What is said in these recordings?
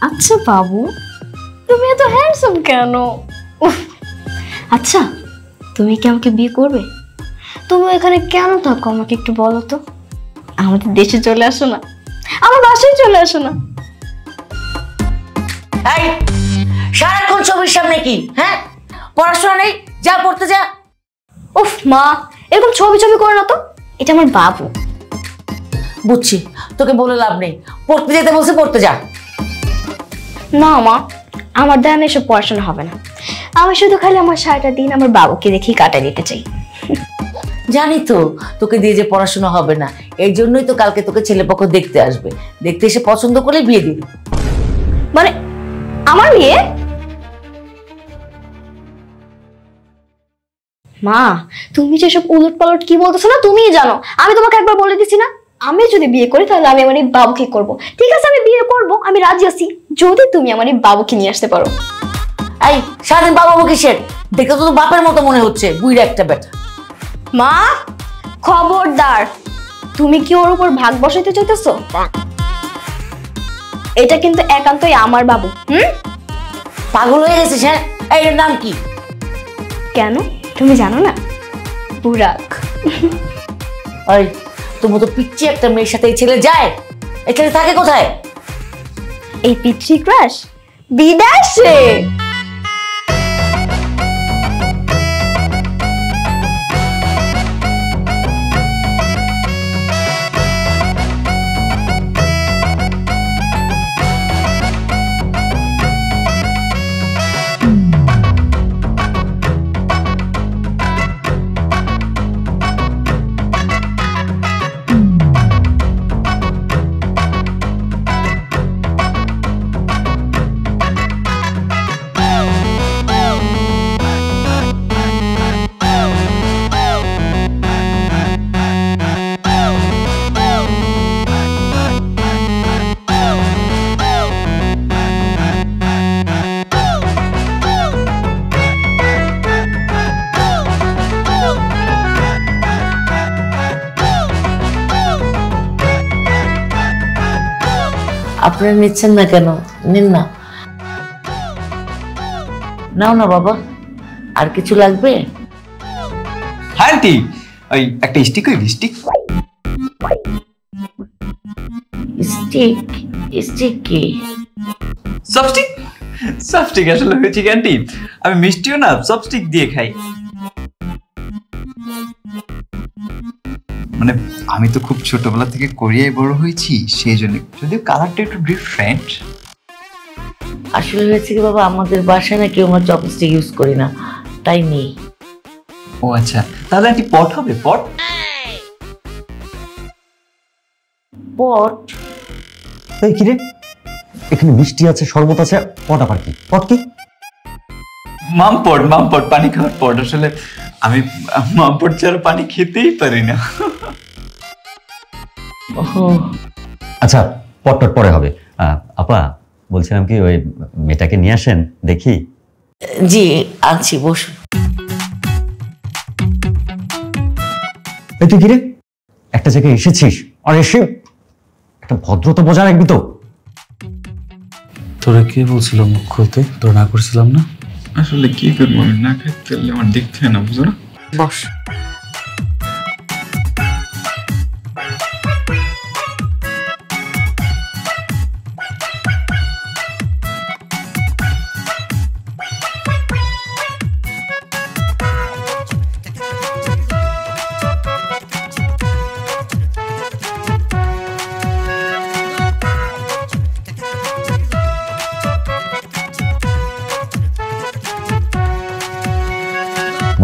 আচ্ছা বাবু, তুমি এত হ্যান্ডসাম কেন? আচ্ছা, তুমি কি আমাকে বিয়ে করবে? তুমি এখানে কেন থাকো আমাকে একটু বলো তো। আমাদের দেশে চলে আসো না, আমার বাসায় চলে আসো না। এই সারাক্ষণ ছবির সামনে কি? হ্যাঁ, পড়াশোনা নেই, যা পড়তে যা। উফ মা, এরকম ছবি ছবি করে না তো, এটা আমার বাবু। বুঝছি, তোকে বলে লাভ নেই, পড়তে যেতে বলছে পড়তে যা। না মা, আমার দ্বারা এসব পড়াশোনা হবে না। আমি শুধু খালি আমার সারাটা দিন আমার বাবুকে দেখেই কাটাই দিতে চাই। জানি তো তোকে দিয়ে যে পড়াশোনা হবে না, এই জন্যই তো কালকে তোকে ছেলেপক্ষ দেখতে আসবে। দেখতে এসে পছন্দ করলে বিয়ে দিবি। মানে আমার বিয়ে? মা, তুমি যেসব উলট পালট কি বলতেছো না তুমিই জানো। আমি তোমাকে একবার বলে দিছি না, আমি যদি বিয়ে করি তাহলে আমি আমার এই বাবুকে করব। ঠিক আছে, আমি বিয়ে করব, আমি রাজি আছি, যদি তুমি আমার এই বাবুকে নিয়ে আসতে পারো। এই সারাদিন বাবা কিসের? দেখে তো বাপের মতো মনে হচ্ছে, বুইড়া একটা বেটা। মা খবরদার, তুমি কি ওর উপর ভাগ বসাইতে চাইতেছো? এটা কিন্তু একান্তই আমার বাবু। পাগল হয়ে গেছিস? হ্যাঁ, এর নাম কি? কেন তুমি জানো না? বুরাক। ওই তোমার তো পিচ্ছি একটা মেয়ের সাথে এই ছেলে যায়, এই ছেলে থাকে কোথায়? এই পিচ্ছি ক্রাশ বিদেশে। আপনারা নিচ্ছেন না কেন? নিন না, নাও না বাবা। আর কিছু লাগবে? হ্যাঁ আন্টি, ওই একটা স্টিক, ওই স্টিক। স্টিক? স্টিক কি? সবস্টিক। সবস্টিক আসলে হয়েছে কি আন্টি, আমি মিষ্টিও না সবস্টিক দিয়ে খাই। মানে আমি তো খুব ছোটবেলা থেকে কোরিয়ায় বড় হয়েছি, সেই জন্য। যদিও কালারটা একটু ডিফারেন্ট। আসলে হয়েছে কি বাবা, আমাদের বাসায় না কেউ আমরা চপস্টিক ইউজ করি না, তাই নেই। ও আচ্ছা, তাহলে আন্টি পট হবে? পট? পট? এই কি রে, এখানে মিষ্টি আছে, শরবত আছে, পট আবার কি? পট কি? মাম পট, পানি খাওয়ার পট। আসলে আমি মাম পট ছাড়া পানি খেতেই পারি না। আচ্ছা, পট টট পরে হবে। আপা বলছিলাম কি, ওই মেয়েটাকে নিয়ে আসেন দেখি। জি আনছি, বসুন। এই তুই কি রে, একটা জায়গায় এসেছিস আর এসে একটা ভদ্রতা বজায় রাখবি তো। তোরা কে বলছিল মুখ খুলতে? তোরা না করছিলাম না? আসলে কি করবো, আমি না খাইতে পারলে আমার দেখতে হয় না, বুঝো না? বস।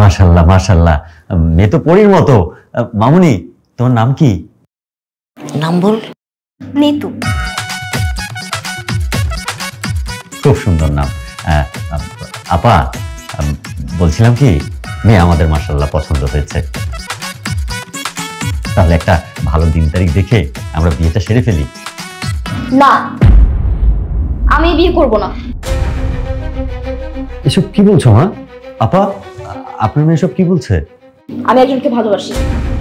মাশাআল্লাহ মাশাআল্লাহ, মেয়ে তো পরীর মতো। মামুনি, তোমার নাম কি? নাম বল। নিতু। খুব সুন্দর নাম। আপা বলছিলাম কি, মেয়ে আমাদের মাশাআল্লাহ পছন্দ হয়েছে। তাহলে একটা ভালো দিন তারিখ দেখে আমরা বিয়েটা সেরে ফেলি। না, আমি বিয়ে করব না। এসব কি বলছো মা? আপা, আপনার মেয়ে এসব কি বলছে? আমি একজনকে ভালোবাসি।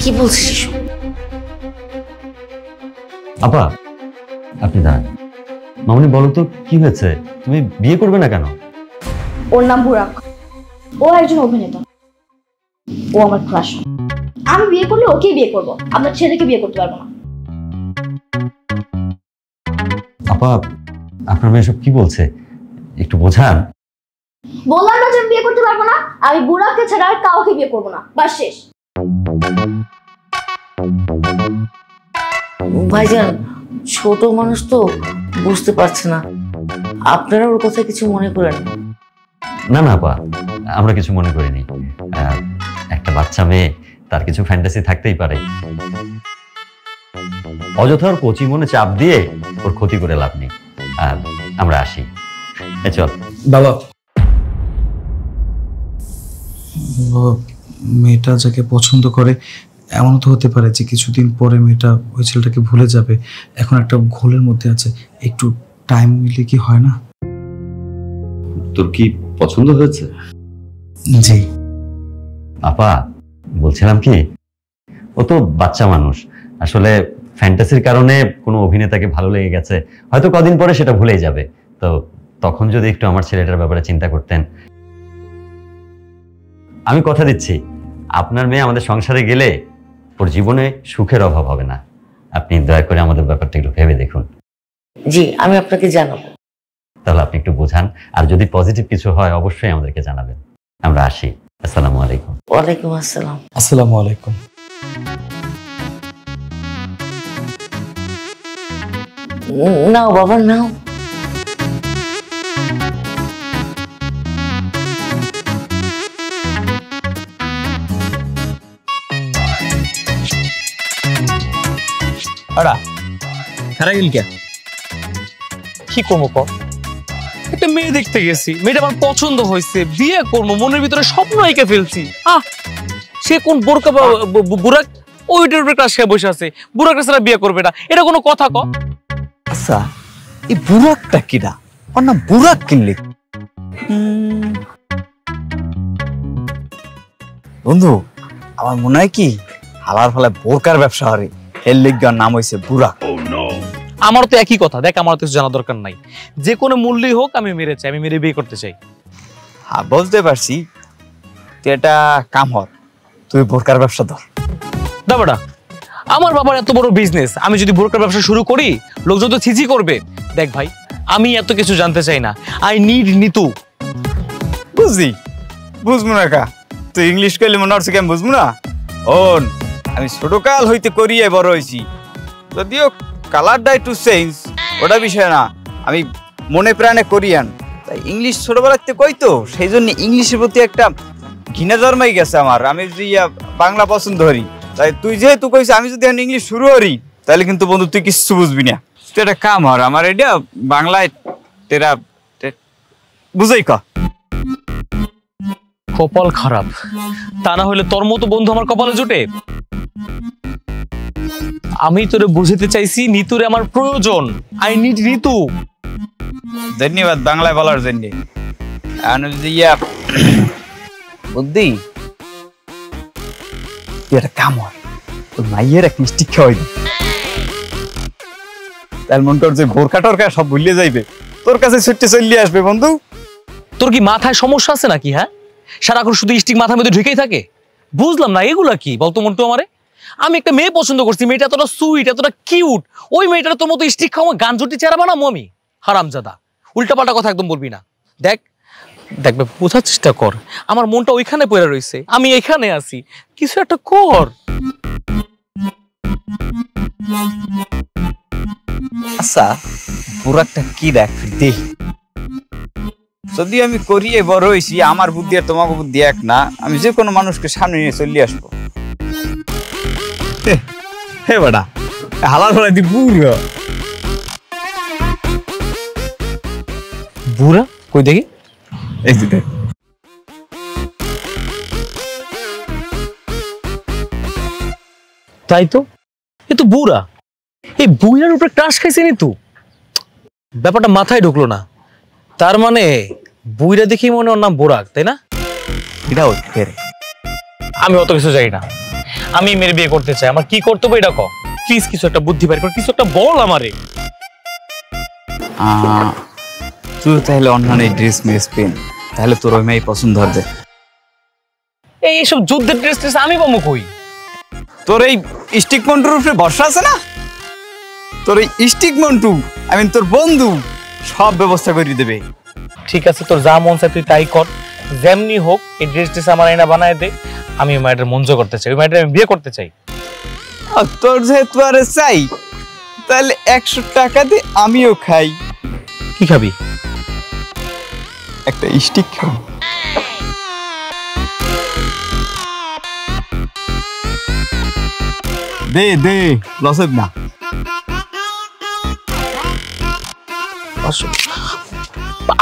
কি বলছিস? আপা, আপনি দাঁড়ান। আপা, আপনি দাঁড়ান। আপা, আপনি বলছিলেন না যে আপনি বিয়ে করবেন না? কি বলছিস? আপা, আপনি দাঁড়ান। আপা, আপনি দাঁড়ান। আপা, আপনি বলছিলেন না যে আপনি বিয়ে করবেন না? আপা, আপনি দাঁড়ান। মামনি বলো তো কি হয়েছে, তুমি বিয়ে করবে না কেন? ওর নাম বুরাক, ও একজন অভিনেতা, ও আমার ক্রাশ। আমি বিয়ে করলে ওকেই বিয়ে করবো, আপনার ছেলেকে বিয়ে করতে পারবো না। আপা, আপনার মেয়ে সব কি বলছে, একটু বোঝান। বললাম না যে আমি বিয়ে করতে পারবো না, আমি বুরাককে ছাড়া আর কাউকে বিয়ে করবো না, বাস শেষ। ভাইজান ছোট মানুষ তো বুঝতে পারছে না, আপনারা ওর কথা কিছু মনে করেন? না না আপা, আমরা কিছু মনে করিনি। একটা বাচ্চা মেয়ে, তার কিছু ফ্যান্টাসি থাকতেই পারে। অযথা ওর কচি মনে চাপ দিয়ে ওর ক্ষতি করে লাভ নেই। আমরা আসি, চল। বাবা, মেয়েটা যাকে পছন্দ করে এমন তো হতে পারে যে কিছুদিন পরে মেয়েটা ওই ছেলেটাকে ভুলে যাবে। এখন একটা ঘোলের মধ্যে আছে, একটু টাইম নিলে কি হয় না? তোর কি পছন্দ হয়েছে? জি। আপা, বলছিলাম কি, ও তো বাচ্চা মানুষ, আসলে ফ্যান্টাসির কারণে কোনো অভিনেতাকে ভালো লেগে গেছে, হয়তো কদিন পরে সেটা ভুলেই যাবে। তো তখন যদি একটু আমার ছেলেটার ব্যাপারে চিন্তা করতেন। আমি কথা দিচ্ছি, আপনার মেয়ে আমাদের সংসারে গেলে ওর জীবনে সুখের অভাব হবে না। আপনি দয়া করে আমাদের ব্যাপারটা একটু ভেবে দেখুন। জি, আমি আপনাকে জানাবো। তাহলে আপনি একটু বোঝান, আর যদি পজিটিভ কিছু হয় অবশ্যই আমাদেরকে জানাবেন। আমরা আসি। আসসালামু আলাইকুম। ওয়ালাইকুম আসসালাম। আসসালামু আলাইকুম। নাও বাবা নাও। খারা গেল কি করবো ক? একটা মেয়ে দেখতে গেছি, মেয়েটা আমার পছন্দ হয়েছে, বিয়ে করবো, মনের ভিতরে স্বপ্ন এঁকে ফেলছি। সে কোন বোরকা বুরাক ওইটার উপরে ক্রাশ খেয়ে বসে আছে, বুরাকটা ছাড়া বিয়ে করবে না, এটা কোনো কথা ক? আচ্ছা, এই বুরাকটা কিনা? ওর নাম বুরাক কিনলে বন্ধু, আমার মনে হয় কি হালার ফালে বোরকার ব্যবসা হরে, এর লিগার নাম হয়েছে বুরাক। আমার তো একই কথা, দেখ আমার তো কিছু জানা দরকার নাই, যে কোনো মূল্যই হোক আমি মেরে চাই, আমি মেরে বিয়ে করতে চাই। হ্যাঁ বলতে পারছি, তুই এটা কাম হর, তুই বোরকার ব্যবসা ধর। দাবাটা, আমার বাবার এত বড় বিজনেস, আমি যদি বোরকার ব্যবসা শুরু করি লোকজন তো ছিছি করবে। দেখ ভাই, আমি এত কিছু জানতে চাই না, আই নিড নিতু। বুঝলি, বুঝবো না কা, তুই ইংলিশ করলে মনে হচ্ছে কেমন বুঝবো না? ওন আমি ছোটকাল হইতে করিয়ে বড় হয়েছি, যদিও কালারটা একটু চেঞ্জ, ওটা বিষয় না, আমি মনে প্রাণে কোরিয়ান, তাই ইংলিশ ছোটবেলাতে কই তো, সেই জন্য ইংলিশের প্রতি একটা ঘৃণা জন্মাই গেছে আমার। আমি যদি বাংলা পছন্দ করি, তাই তুই যেহেতু কইছিস আমি যদি এখন ইংলিশ শুরু করি, তাহলে কিন্তু বন্ধু তুই কিচ্ছু বুঝবি না। তুই একটা কাম হর, আমার এটা বাংলায় তেরা বুঝাই ক। কপাল খারাপ, তা না হলে তোর মতো বন্ধু আমার কপালে জুটে। আমি তোরে বুঝাতে চাইছি নিতুরে আমার প্রয়োজন, আই নিড নিতু। ধন্যবাদ বাংলায় বলার জন্য। বুদ্ধি, তুই একটা কাম হর, তোর মাইয়ের এক মিষ্টি খাওয়াই দি, তার মন কর যে বোরকা টোরকা সব ভুলিয়ে যাইবে, তোর কাছে ছুটতে চলে আসবে বন্ধু। তোর কি মাথায় সমস্যা আছে নাকি? হ্যাঁ, সারাক্ষণ শুধু স্টিক মাথার মধ্যে ঢুকেই থাকে। বুঝলাম না এগুলা কি বলতো মন্টু আমারে। আমি একটা মেয়ে পছন্দ করছি, মেয়েটা এতটা সুইট, এতটা কিউট, ওই মেয়েটার তোর মতো স্টিক খাওয়া গান জুটি চেহারা বানাবো আমি? হারামজাদা, উল্টাপাল্টা কথা একদম বলবি না। দেখ দেখবে, বোঝার চেষ্টা কর, আমার মনটা ওইখানে পড়ে রয়েছে, আমি এখানে আছি, কিছু একটা কর। আচ্ছা, বুরাকটা কি দেখ দেখ, যদি আমি করিয়ে বড় হয়েছি, আমার বুদ্ধি আর তোমাকে বুদ্ধি এক না, আমি যে কোনো মানুষকে সামনে নিয়ে চলে আসবো। হে বেটা, হালার ফলাই দি বুড়া বুড়া কই দেখি? এই যে দেখ। তাই তো, এ তো বুড়া, এই বুড়ার উপরে ক্রাশ খাইছে নি তো, ব্যাপারটা মাথায় ঢুকলো না। তার মানে বুইরা দেখি মনে ওর নাম বোরাক, তাই না? এটা ওই ফেরে, আমি অত কিছু জানি না, আমি মেরে বিয়ে করতে চাই। আমার কি করতে হবে এটা কও প্লিজ, কিছু একটা বুদ্ধি বের কর, কিছু একটা বল আমারে। তুই তাহলে অন্য ড্রেস মেস পেন, তাহলে তোর ওই মেয়ে পছন্দ হবে। এইসব যুদ্ধের ড্রেস ট্রেস আমি পাবো কই? তোর এই স্টিক মন্টুর উপরে ভরসা আছে না? তোর এই স্টিক মন্টু, তোর বন্ধু সব ব্যবস্থা করে দেবে। ঠিক আছে, তোর যা মন চায় তুই তাই কর, যেমনি হোক এই ড্রেস ট্রেস আমার এনে বানায় দে। আমি ওই মায়ের মঞ্জ করতে চাই, ওই মায়ের আমি বিয়ে করতে চাই। আর তোর যেহেতু আরে চাই, তাহলে 100 টাকা দিয়ে আমিও খাই। কি খাবি? একটা স্টিক খাবো। দে দে, লসের না।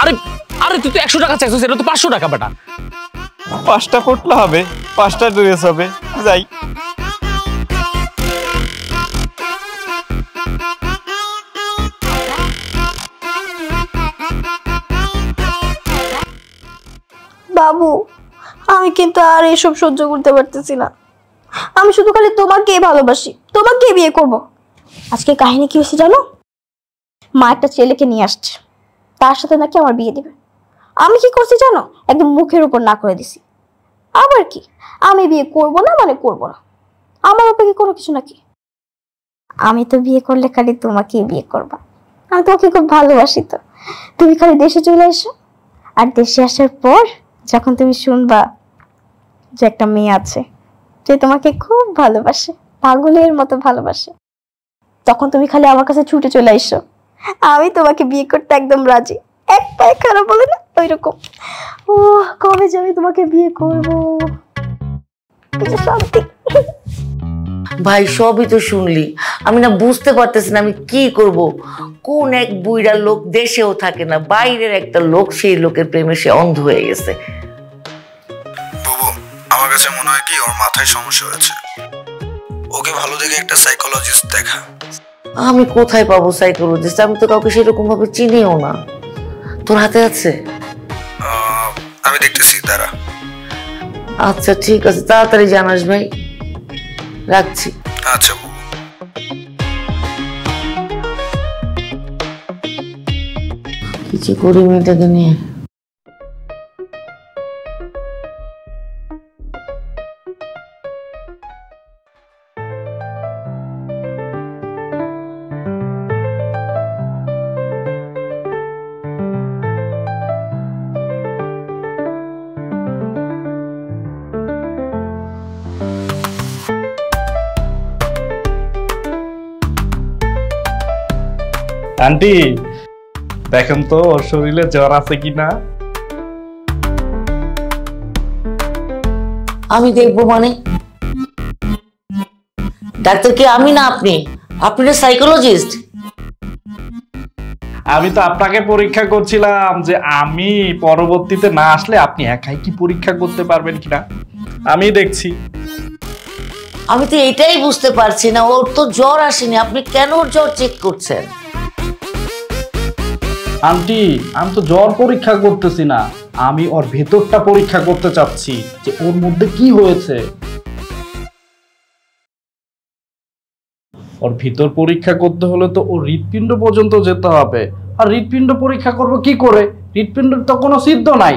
আরে আরে তুই তো 100 টাকা চাইছিস, এটা তো 500 টাকা বেটা। 5টা পটলা হবে, 5টা ড্রেস হবে, যাই। বাবু, আমি কিন্তু আর এসব সহ্য করতে পারতেছি না। আমি শুধু খালি তোমাকেই ভালোবাসি, তোমাকেই বিয়ে করব। আজকে কাহিনী কি হয়েছে জানো? মা একটা ছেলেকে নিয়ে আসছে, তার সাথে নাকি আমার বিয়ে দিবে। আমি কি করছি জানো? একদম মুখের উপর না করে দিছি। আবার কি, আমি বিয়ে করব না মানে করব না, আমার উপরে কি কোনো কিছু নাকি? আমি তো বিয়ে করলে খালি তোমাকেই বিয়ে করবা। আমি তোমাকে খুব ভালোবাসি, তো তুমি খালি দেশে চলে এসো। আর দেশে আসার পর যখন তুমি শুনবা যে একটা মেয়ে আছে যে তোমাকে খুব ভালোবাসে, পাগলের মতো ভালোবাসে, তখন তুমি খালি আমার কাছে ছুটে চলে এসো। আমি তোমাকে বিয়ে করতে একদম রাজি, এক পায়ে খারাপ বলে না ওই রকম। ও কবে যে আমি তোমাকে বিয়ে করবো, শান্তি। ভাই সবই তো শুনলি, আমি না বুঝতে পারতেছি না আমি কি করব। কোন এক বুইড়া লোক দেশেও থাকে না, বাইরের একটা লোক, সেই লোকের প্রেমে সে অন্ধ হয়ে গেছে। বাবু, আমার কাছে মনে হয় কি ওর মাথায় সমস্যা হয়েছে। ওকে ভালো দেখে একটা সাইকোলজিস্ট দেখা। আমি কোথায় পাবো সাইকোলজিস্ট? আমি তো কাউকে সেরকম ভাবে চিনিও না। তোর হাতে আছে? আমি দেখতেছি, দাঁড়া। আচ্ছা ঠিক আছে, তাড়াতাড়ি জানাস ভাই, রাখছি। আচ্ছা বাবু। কিছু করি মেয়েটাকে নিয়ে। আন্টি দেখেন তো ওর শরীরে জ্বর আছে কিনা। আমি দেখবো মানে? ডাক্তার কি আমি না আপনি? আপনি না সাইকোলজিস্ট? আমি তো আপনাকে পরীক্ষা করছিলাম যে আমি পরবর্তীতে না আসলে আপনি একাই কি পরীক্ষা করতে পারবেন কিনা, আমি দেখছি। আমি তো এটাই বুঝতে পারছি না, ওর তো জ্বর আসেনি, আপনি কেন ওর জ্বর চেক করছেন? আন্টি আমি তো জ্বর পরীক্ষা করতেছি না, আমি ওর ভেতরটা পরীক্ষা করতে চাচ্ছি যে ওর মধ্যে কি হয়েছে। ওর ভিতর পরীক্ষা করতে হলে তো ওর হৃৎপিণ্ড পর্যন্ত যেতে হবে, আর হৃৎপিণ্ড পরীক্ষা করব কি করে? হৃৎপিণ্ডের তো কোনো সিদ্ধ নাই,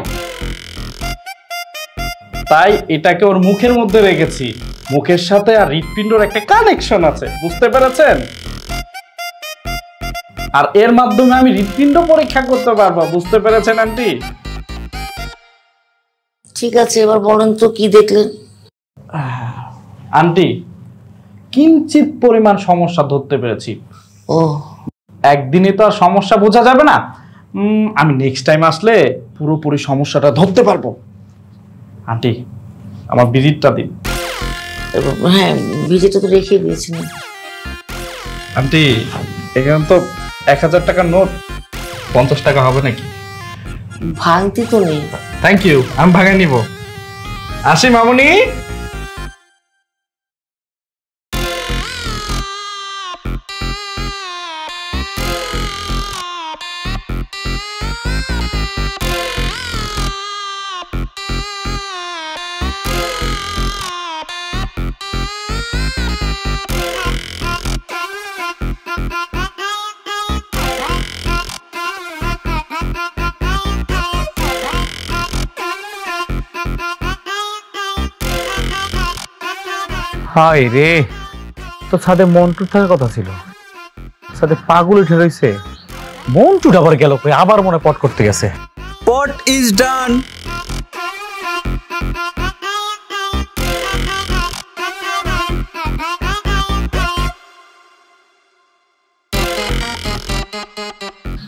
তাই এটাকে ওর মুখের মধ্যে রেখেছি। মুখের সাথে আর হৃৎপিণ্ডর একটা কানেকশন আছে, বুঝতে পেরেছেন? আর এর মাধ্যমে আমি হৃৎপিণ্ড পরীক্ষা করতে পারবো, বুঝতে পেরেছেন আন্টি? ঠিক আছে, এবার বলেন তো কি দেখলেন? আন্টি কিঞ্চিত পরিমাণ সমস্যা ধরতে পেরেছি। ও, একদিনে তো আর সমস্যা বোঝা যাবে না, আমি নেক্সট টাইম আসলে পুরোপুরি সমস্যাটা ধরতে পারবো। আন্টি আমার ভিজিটটা দিন। হ্যাঁ ভিজিটটা তো রেখে দিয়েছি। আন্টি এখানে তো 1000 টাকার নোট, 50 টাকা হবে নাকি? ভাঙতি তো নেই। থ্যাংক ইউ, আমি ভাঙাই নিব। আসি মামুনি। হায় রে, তো ছাদে মন্টু থাকার কথা ছিল, ছাদে পাগল উঠে রয়েছে। মন্টুটা আবার গেল কই? আবার মনে পট করতে গেছে। পট ইজ ডান।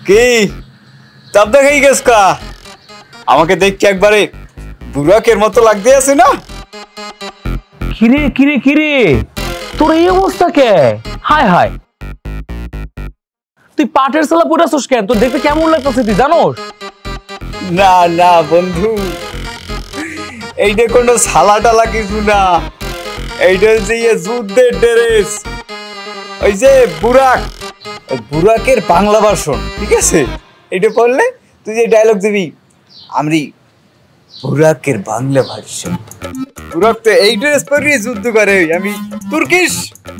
কি চাপ দেখাই গেছ কা? আমাকে দেখি একবারে বুড়াকের মতো লাগতে আছে না? কিরে কিরে কিরে, তোর এই অবস্থা কে? হায় হায়, তুই পাটের সালা পড়াছস কেন? তোর দেখতে কেমন লাগতেছে তুই জানোস? না না বন্ধু, এইটা কোনো সালা টালা কিছু না, এইটা হচ্ছে যুদ্ধের ড্রেস। ওই যে বুরাক, বুরাকের বাংলা ভার্সন, ঠিক আছে? এটা পড়লে তুই যে ডায়লগ দিবি, আমি বুরাকের বাংলা ভার্সন। বুরাক তো এই ড্রেস পরিয়ে যুদ্ধ করে, আমি তুর্কিশ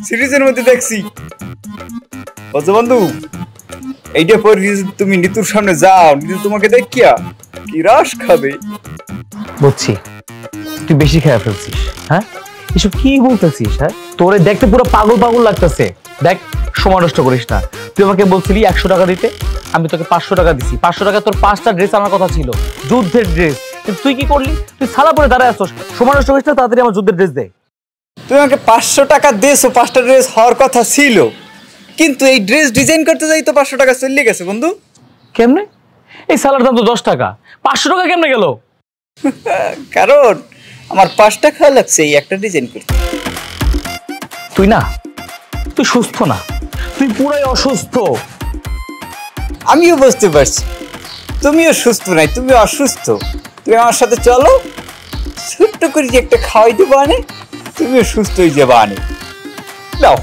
সিরিজের মধ্যে দেখছি। বুঝছো বন্ধু, এইটা পরিয়ে তুমি নিতুর সামনে যাও, নিতু তোমাকে দেখিয়া কি রস খাবে। বুঝছি, তুই বেশি খেয়ে ফেলছিস। হ্যাঁ, এসব কি বলতেছিস? হ্যাঁ, তোরে দেখতে পুরো পাগল পাগল লাগতেছে। দেখ, সময় নষ্ট করিস না। তুই আমাকে বলছিলি 100 টাকা দিতে, আমি তোকে 500 টাকা দিছি। 500 টাকা তোর 5টা ড্রেস আমার কথা ছিল, যুদ্ধের ড্রেস। কিন্তু তুই কি করলি? তুই সালা পরে দাঁড়ায় আসছিস। সময় নষ্ট করিস না, তাড়াতাড়ি আমার যুদ্ধের ড্রেস দে। তুই আমাকে 500 টাকা দিয়েছো, 5টা ড্রেস হওয়ার কথা ছিল, কিন্তু এই ড্রেস ডিজাইন করতে যাই তো 500 টাকা চলে গেছে বন্ধু। কেমনে? এই সালার দাম তো 10 টাকা, 500 টাকা কেমনে গেল? কারণ আমার 5 টাকা লাগছে এই একটা ডিজাইন করতে। তুই না, তুই সুস্থ না, তুই পুরাই অসুস্থ। আমিও বুঝতে পারছি তুমিও সুস্থ নাই, তুমি অসুস্থ। তুমি আমার সাথে চলো, ছোট্ট করে যে একটা খাওয়াই দেবো আনে, তুমিও সুস্থ হয়ে যাবো আনে। যাও।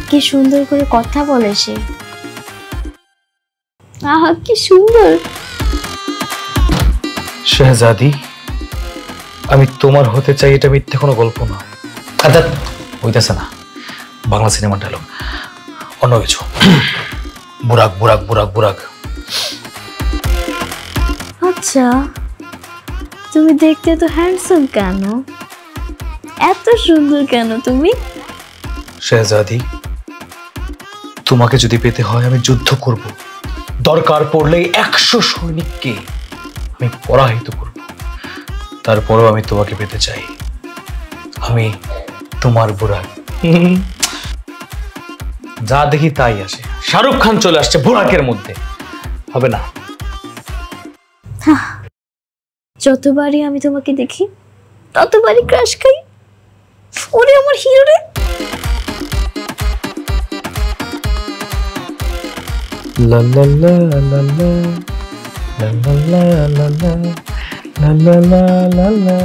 কি সুন্দর করে কথা বলে সে। আহা, কি সুন্দর। শেহজাদি, আমি তোমার হতে চাই, এটা মিথ্যে কোনো গল্প না। হইতেছে না, বাংলা সিনেমার ডায়লগ, অন্য কিছু। বুরাক বুরাক বুরাক বুরাক। আচ্ছা, তুমি দেখতে তো হ্যান্ডসাম কেন? এত সুন্দর কেন তুমি? শেহজাদি, তোমাকে যদি পেতে হয় আমি যুদ্ধ করব, দরকার পড়লে 100 সৈনিককে আমি পরাহিত করব, তারপরও আমি তোমাকে পেতে চাই। আমি তোমার বুরাক। যা দেখি তাই আসে। শাহরুখ খান চলে আসছে বুরাকের মধ্যে, হবে না? যতবারই আমি তোমাকে দেখি ততবারই ক্রাশ খাই। ওরে আমার হিরো রে। লা লা লা লা লা লা লা লা লা লা লা লা লা লা।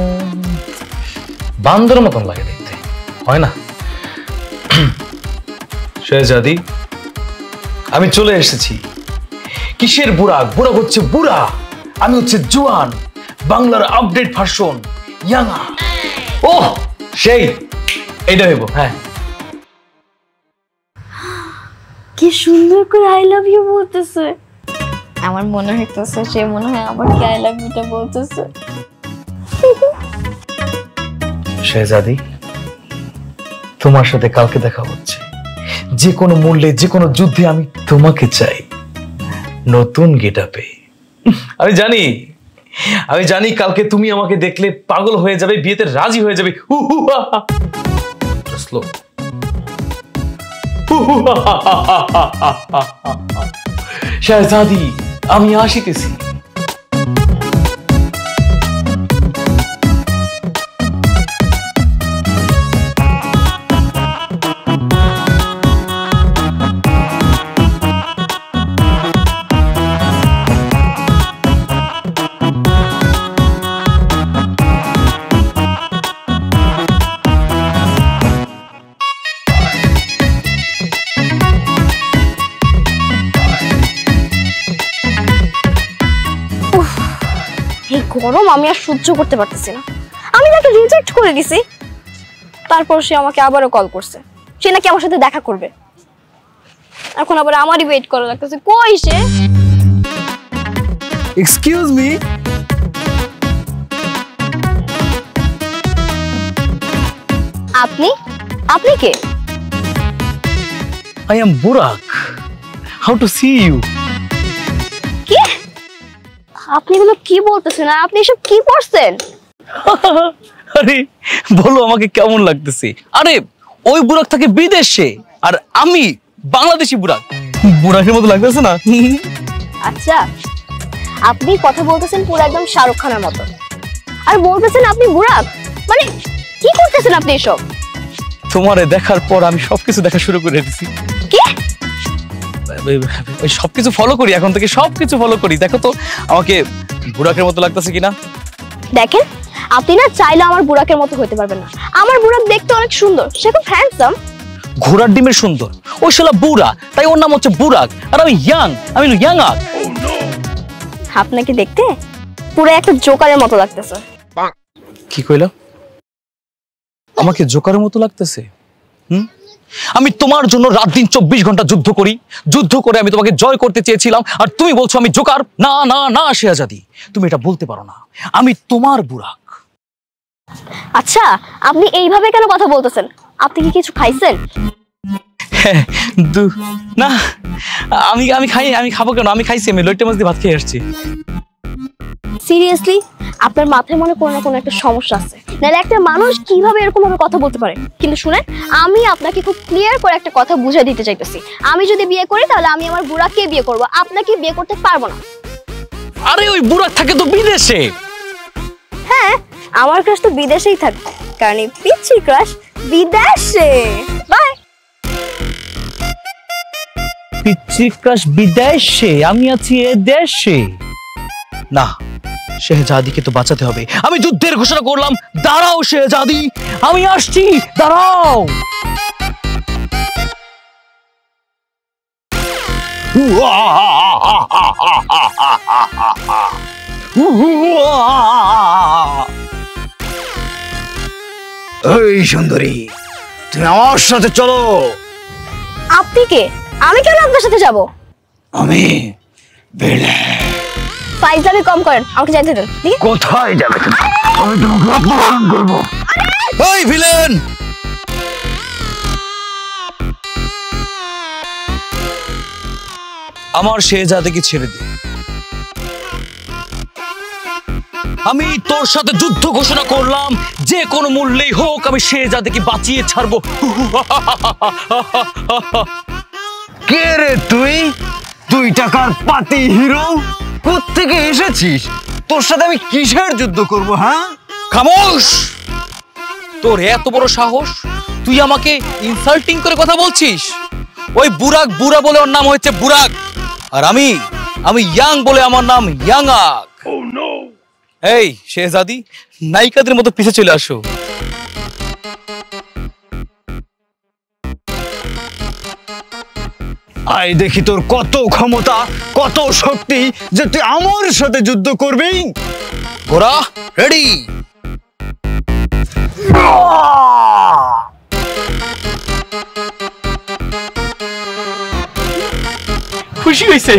বান্দর মতন লাগে দেখতে, হয় না? শেহজাদি, আমি চলে এসেছি। কিসের বুরাক? বুরাক হচ্ছে বুড়া, আমি হচ্ছে জোয়ান, বাংলার আপডেট ভার্সন, ইয়াঙ্গা। ওহ, সেই এইটা হইব। হ্যাঁ, কি সুন্দর করে আই লাভ ইউ বলতেছে। আমার মনে হইতেছে সে মনে হয় আবার কি আই লাভ ইউটা বলতেছে। শেহজাদি, তোমার সাথে কালকে দেখা হচ্ছে। যে কোনো মূল্যে, যে কোনো যুদ্ধে আমি তোমাকে চাই, নতুন গেটআপে। আমি জানি কালকে তুমি আমাকে দেখলে পাগল হয়ে যাবে, বিয়েতে রাজি হয়ে যাবে। স্লো। শেহজাদি, আমি আসিতেছি। গরম আমি আর সহ্য করতে পারতেছি না। আমি তাকে রিজেক্ট করে দিছি, তারপর সে আমাকে আবারও কল করছে। সে নাকি আমার সাথে দেখা করবে। এখন আবার আমারই ওয়েট করা লাগতেছে। কই সে? এক্সকিউজ মি, আপনি আপনি কে? I am Burak. How to see you? কি আপনি এগুলো কি বলতেছেন? আর আপনি এসব কি করছেন? আরে বলো আমাকে কেমন লাগতেছে? আরে ওই বুরাক থাকে বিদেশে আর আমি বাংলাদেশি বুরাক। বুরাকের মতো লাগতেছে না? আচ্ছা, আপনি কথা বলতেছেন পুরো একদম শাহরুখ খানের মতো, আর বলতেছেন আপনি বুরাক। মানে কি করতেছেন আপনি এসব? তোমারে দেখার পর আমি সবকিছু দেখা শুরু করে দিছি। কি? সবকিছু ফলো করি, এখন থেকে সবকিছু ফলো করি। দেখো তো আমাকে বুরাকের মতো লাগতেছে কিনা। দেখেন, আপনি না চাইলে আমার বুরাকের মতো হতে পারবেন না। আমার বুরাক দেখতে অনেক সুন্দর, সে খুব হ্যান্ডসাম। ঘোড়ার ডিমের সুন্দর, ওই শালা বুড়া, তাই ওর নাম হচ্ছে বুরাক। আর আমি ইয়াং, আমি ইয়াং। আপনাকে দেখতে পুরো একটা জোকারের মতো লাগতেছে। কি কইলা? আমাকে জোকারের মতো লাগতেছে? আমি তোমার জন্য রাত দিন 24 ঘন্টা যুদ্ধ করি, যুদ্ধ করে আমি তোমাকে জয় করতে চেয়েছিলাম, আর তুমি বলছো আমি জোকার? না না না শেহজাদি, তুমি এটা বলতে পারো না। আমি তোমার বুরাক। আচ্ছা, আপনি এইভাবে কেন কথা বলতেছেন? আপনি কি কিছু খাইছেন? না, আমি খাবো কেন? আমি খাইছি, আমি লইট্টা মাছ দিয়ে ভাত খেয়ে আসছি। সিরিয়াসলি আপনার মাথায় মনে কোনো না কোনো একটা সমস্যা আছে, নাহলে একটা মানুষ কিভাবে এরকম ভাবে কথা বলতে পারে? কিন্তু শুনেন, আমি আপনাকে খুব ক্লিয়ার করে একটা কথা বুঝিয়ে দিতে চাইতেছি। আমি যদি বিয়ে করি তাহলে আমি আমার বুড়াকে বিয়ে করব, আপনাকে বিয়ে করতে পারবো না। আরে ওই বুড়াক থাকে তো বিদেশে। হ্যাঁ, আমার ক্রাশ তো বিদেশেই থাকবে, কারণ এই পিচ্ছি ক্রাশ বিদেশে। বাই। পিচ্ছি ক্রাশ বিদেশে, আমি আছি এ দেশে। না, শেহজাদিকে তো বাঁচাতে হবে। আমি যুদ্ধের ঘোষণা করলাম। দাঁড়াও শেহজাদি, আমি আসছি, দাঁড়াও। এই সুন্দরী, তুমি আমার সাথে চলো। আপনি কে? আমি কেন আপনার সাথে যাব? আমি বেলে। ফাইজলামি কম করেন, আমাকে যাইতে দেন। কোথায় যাবে? আমি তোমাকে অপহরণ করবো। এই ভিলেন! আমার শেহজাদিকে ছেড়ে দে। আমি তোর সাথে যুদ্ধ ঘোষণা করলাম, যে কোনো মূল্যেই হোক আমি শেহজাদিকে বাঁচিয়ে ছাড়বো। কে রে তুই? 2 টাকার পাতি হিরো? কোত্থেকে এসেছিস? তোর সাথে আমি কিসের যুদ্ধ করব? হ্যাঁ, খামোশ! তোর এত বড় সাহস, তুই আমাকে ইনসাল্টিং করে কথা বলছিস? ওই বুরাক বুড়া বলে ওর নাম হয়েছে বুরাক, আর আমি ইয়াং বলে আমার নাম ইয়াংআক। এই শেহজাদি, নায়িকাদের মতো পিছে চলে আসো। আয় দেখি তোর কত ক্ষমতা, কত শক্তি যে তুই আমার সাথে যুদ্ধ করবি। ঘোড়া রেডি। খুশি হয়েছে?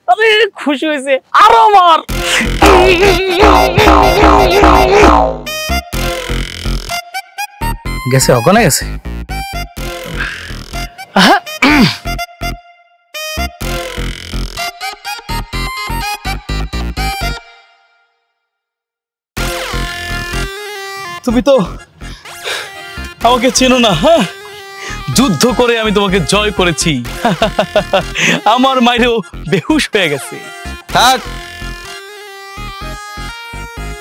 আরে খুশি হয়েছে, আরো আমার। গেছে, অগনে গেছে। তুমি তো আমাকে চেনো না। হ্যাঁ, যুদ্ধ করে আমি তোমাকে জয় করেছি। আমার মায়েরও বেহুশ হয়ে গেছে। থাক,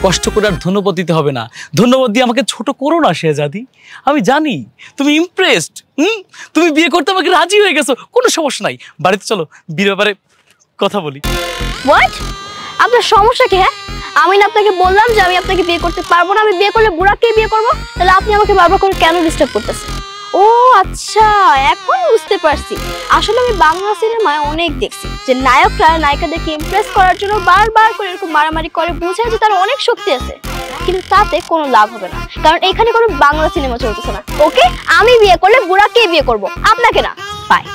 কষ্ট করে আর ধন্যবাদ দিতে হবে না। ধন্যবাদ দিয়ে আমাকে ছোট করো না শেহজাদি। আমি জানি তুমি ইমপ্রেসড। তুমি বিয়ে করতে আমাকে রাজি হয়ে গেছো, কোনো সমস্যা নাই। বাড়িতে চলো, বিয়ের ব্যাপারে কথা বলি। হোয়াট? আপনার সমস্যা কি? হ্যাঁ, আমি না আপনাকে বললাম যে আমি আপনাকে বিয়ে করতে পারবো না, আমি বিয়ে করলে বুড়াকে বিয়ে করবো। তাহলে আপনি আমাকে বারবার করে কেন ডিস্টার্ব করতেছেন? ও আচ্ছা, এখন বুঝতে পারছি। আসলে আমি বাংলা সিনেমায় অনেক দেখছি যে নায়করা নায়িকাদেরকে ইমপ্রেস করার জন্য বারবার করে এরকম মারামারি করে, বোঝায় যে তার অনেক শক্তি আছে, কিন্তু তাতে কোনো লাভ হবে না, কারণ এখানে কোনো বাংলা সিনেমা চলতেছে না। ওকে, আমি বিয়ে করলে বুড়াকে বিয়ে করব, আপনাকে না। বাই।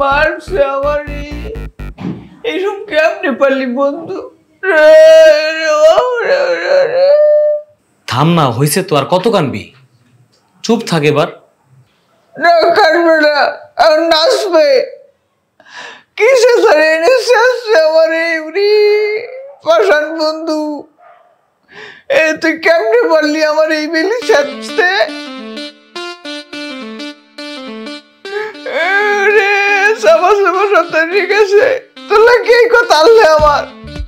মারছে আমারে, এইসব কেমনে পারলি বন্ধু? থাম না, হয়েছে তো, আর কত কানবি? চুপ থাক এবার। না কাটবে না, আর নাচবে। কিসে ধরে এনেছে আমারে পাশান বন্ধু? এ তুই কেমনে পারলি আমার এই বেলি ছাড়তে? ঠিক আছে, তোলা কি কথা আনলে আমার?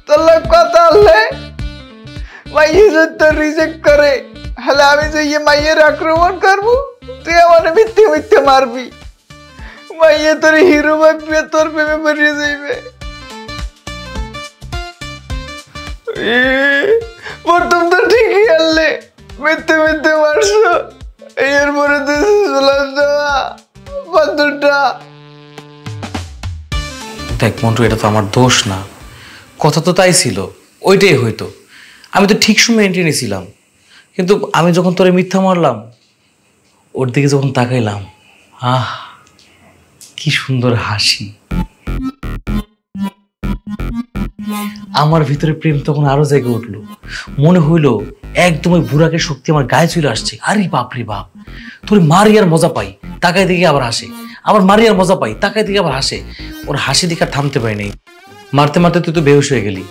তোলা কথা আনলে মাইয়ে তো রিজেক্ট করে, হলে আমি যে ইয়ে মাইয়ের আক্রমণ করবো, তুই আমার মিথ্যে মিথ্যে মারবি। মাইয়ে তোর হিরো ভাববে, তোর প্রেমে বেরিয়ে যাইবে। প্রথম তো ঠিকই আনলে, মিথ্যে মিথ্যে মারছো, এর পরে দেওয়া বন্ধুটা। দেখ মন্টু, এটা তো আমার দোষ না, কথা তো তাই ছিল, ওইটাই হইতো। আমি তো ঠিক সময় এন্ট্রি নিয়েছিলাম, কিন্তু আমি যখন তোরে মিথ্যা মারলাম, ওর দিকে যখন তাকাইলাম, আহ কি সুন্দর হাসি। আমার ভিতরে প্রেম তখন আরো জেগে উঠলো। মনে হইলো একদম ওই বুড়াকে শক্তি আমার গায়ে চলে আসছে। আরে বাপ রে বাপ, তোর মারি আর মজা পাই, তাকাই দিকে আবার হাসে, আবার মারি আর মজা পাই, তাকাই দিকে আবার হাসে। ওর হাসি দিকে আর থামতে পারি নাই। মারতে মারতে তুই তো বেহুশ হয়ে গেলি,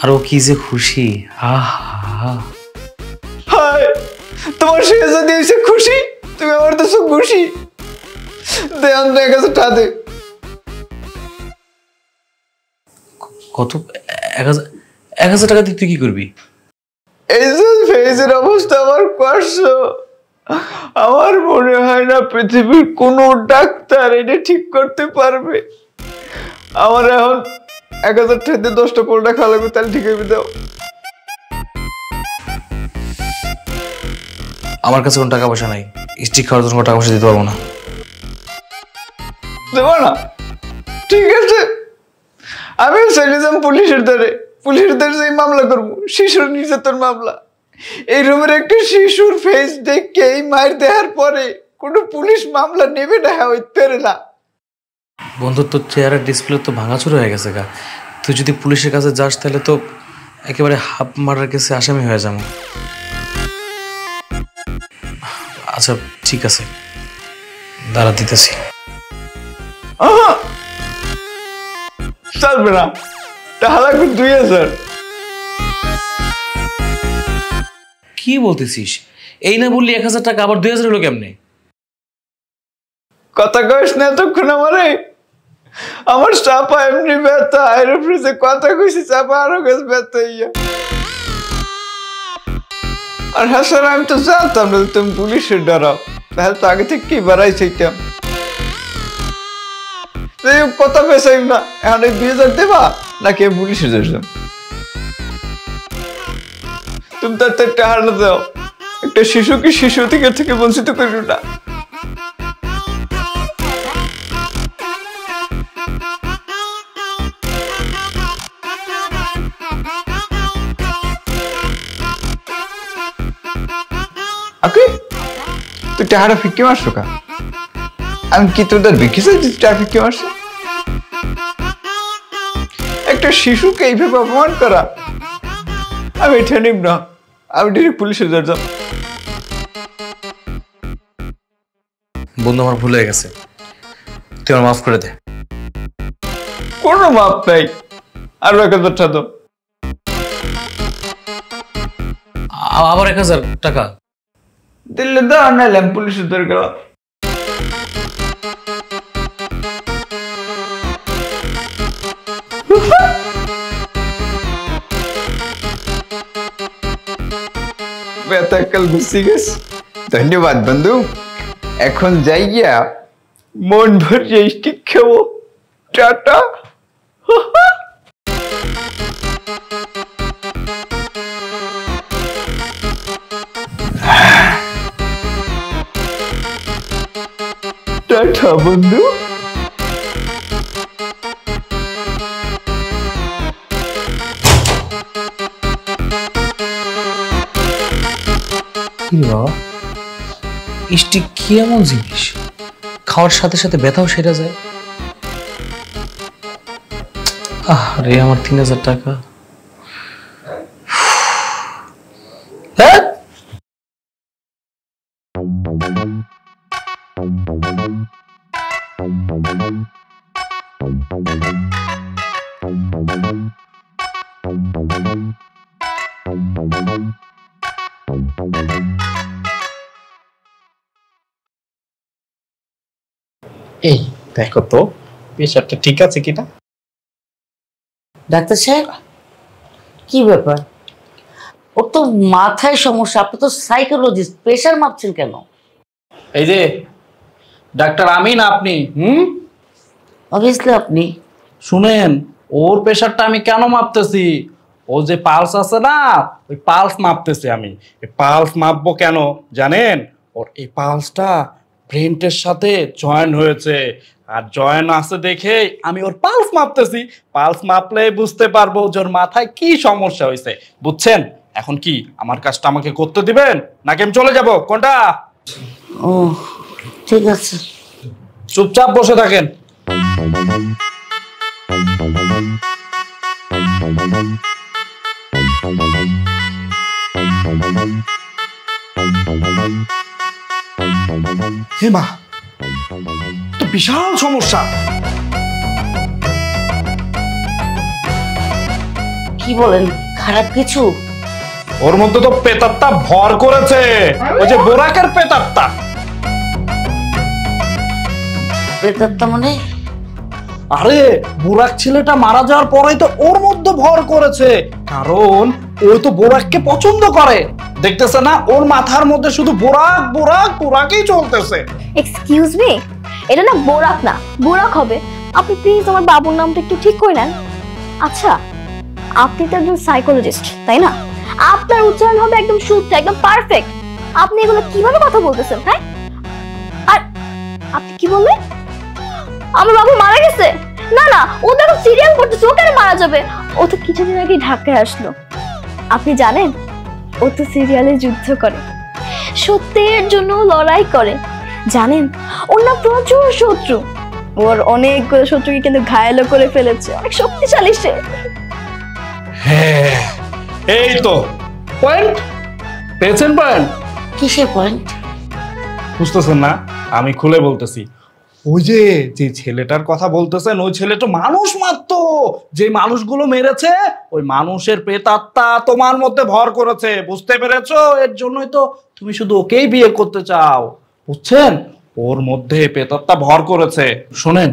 আর ও কি যে খুশি। হায়, তোমার শেহজাদি এসে খুশি, তুমি আমার তো সব খুশি। দেন দেখ কাছে টা দে। কত? 1000 টাকা দিয়ে তুই কি করবি? এই যে ফেজের অবস্থা আমার করছো, আমার মনে হয় না পৃথিবীর কোনো ডাক্তার এটা ঠিক করতে পারবে। আমার এখন 1000 টাকা দিয়ে 10টা পোলটা খাওয়া লাগবে, তাহলে ঠিক হয়ে দাও। আমার কাছে কোনো টাকা পয়সা নাই, স্টিক খাওয়ার জন্য টাকা পয়সা দিতে পারবো না। দেবো না? ঠিক আছে, আমি চলে যাম পুলিশের দ্বারে। পুলিশের দ্বারে যাই মামলা করবো, শিশুর নির্যাতন মামলা। এই রুমের একটা শিশুর ফেস দেখে এই মায়ের দেওয়ার পরে কোনো পুলিশ মামলা নেবে না, হ্যাঁ পেরে না। বন্ধু, তোর চেহারার ডিসপ্লে তো ভাঙাচুরা হয়ে গেছে গা। তুই যদি পুলিশের কাছে যাস তাহলে তো একেবারে হাফ মার্ডার কেসে আসামি হয়ে যাবো। আচ্ছা ঠিক আছে, দাঁড়া দিতেছি। চলবে না, টাকা লাগবে 2000। কি বলতেছিস? এই না বললি 1000 টাকা, আবার 2000 হলো কেমনে? কথা কইস না এতক্ষণ আমারে। আমার চাপা এমনি ব্যথা, এরোফ্রিজে কথা কইছি, চাপা আরো গেছে ব্যথা ইয়া। আর হাসান, আমি তো জানতাম না তুমি পুলিশের ডরাও, তাহলে তো আগে থেকে কি বাড়াইছিলাম। কথা পেছাই না, এখন এই 2000 দেবা নাকি পুলিশে যাচ্ছ? তুমি তার টাকা না দাও, একটা শিশুকে শিশু অধিকার থেকে বঞ্চিত করিও না। তুই টাকাটা ফিকে মারছো কা? আমি কি তোদের বিকিস টাকা ফিকে মারছো? একটা শিশুকে এইভাবে অপমান করা, আমি এটা নিব না। আমি ডিরেক্ট পুলিশে যাব। বন্ধু, আমার ভুল হয়ে গেছে, তুই আমার মাফ করে দে। কোনো মাপ নাই, আরো 1000 টাকা দাও। আবার 1000 টাকা দিল্লি দাও, নাইলাম পুলিশের দরকার। বেতাকাল গুছি গেছে। ধন্যবাদ বন্ধু, এখন যাইয়া মন ভরিয়ে স্টিক খাবো। টাটা। টাটা বন্ধু। স্টিক কি এমন জিনিস খাওয়ার সাথে সাথে ব্যথাও সেরে যায়? আরে আমার 3000 টাকা। হ্যাঁ এই দেখো তো প্রেশারটা ঠিক আছে কিনা। ডাক্তার সাহেব, কি ব্যাপার? ওর তো মাথায় সমস্যা, আপনি তো সাইকোলজিস্ট, প্রেশার মাপছেন কেন? এই যে ডাক্তার আমি না আপনি? অবভিয়াসলি আপনি। শুনেন, ওর প্রেশারটা আমি কেন মাপতেছি? ও যে পালস আছে না, ওই পালস মাপতেছি আমি। পালস মাপবো কেন জানেন? ওর এই পালসটা ব্রেনটের সাথে জয়েন হয়েছে, আর জয়েন আছে দেখে আমি ওর পালস মাপতেছি। পালস মাপলে বুঝতে পারবো যে ওর মাথায় কি সমস্যা হয়েছে, বুঝছেন? এখন কি আমার কাজটা আমাকে করতে দিবেন নাকি আমি চলে যাব? কোনটা? ও ঠিক আছে, চুপচাপ বসে থাকেন। হে মা, তো বিশাল সমস্যা। কি বলেন? খারাপ কিছু? ওর মধ্যে তো পেতাত্তা ভর করেছে, ওই যে বোরাকের পেতাত্তা। পেতাত্তা মানে? আরে বোরাক ছেলেটা মারা যাওয়ার পরেই তো ওর মধ্যে ভর করেছে, কারণ ও তো বোরাককে পছন্দ করে। দেখতেছে না, ওর মাথার মধ্যে শুধু বোরাক বোরাক বোরাকই চলতেছে। এক্সকিউজ মি, এটা না বোরাক না, বোরাক হবে। আপনি প্লিজ আমার বাবুর নামটা একটু ঠিক করে নেন। আচ্ছা, আপনি তো একজন সাইকোলজিস্ট, তাই না? আপনার উচ্চারণ হবে একদম শুদ্ধ, একদম পারফেক্ট। আপনি এগুলো কিভাবে কথা বলতেছেন? হ্যাঁ, আর আপনি কি বললেন? আমার বাবু মারা গেছে? না না, ও তো এখন সিরিয়াল করতেছে, ও কেন মারা যাবে? ও তো কিছুদিন আগে ঢাকায় আসলো। আপনি জানেন, ও তো সিরিয়ালে যুদ্ধ করে, সত্যের জন্য লড়াই করে। জানেন, ওর না প্রচুর শত্রু, ওর অনেকগুলো শত্রুকে কিন্তু ঘায়েলও করে ফেলেছে। অনেক শক্তিশালী সে। হ্যাঁ, এই তো পয়েন্ট পেয়েছেন। পয়েন্ট? কিসের পয়েন্ট? বুঝতেছেন না? আমি খুলে বলতেছি। ওই যে যে ছেলেটার কথা বলতেছেন, ওই ছেলেটা মানুষ মারত, যে মানুষগুলো মেরেছে ওই মানুষের প্রেতাত্মা তোমার মধ্যে ভর করেছে, বুঝতে পেরেছো? এর জন্যই তো তুমি শুধু ওকেই বিয়ে করতে চাও, বুঝছেন? ওর মধ্যে প্রেতাত্মা ভর করেছে। শোনেন,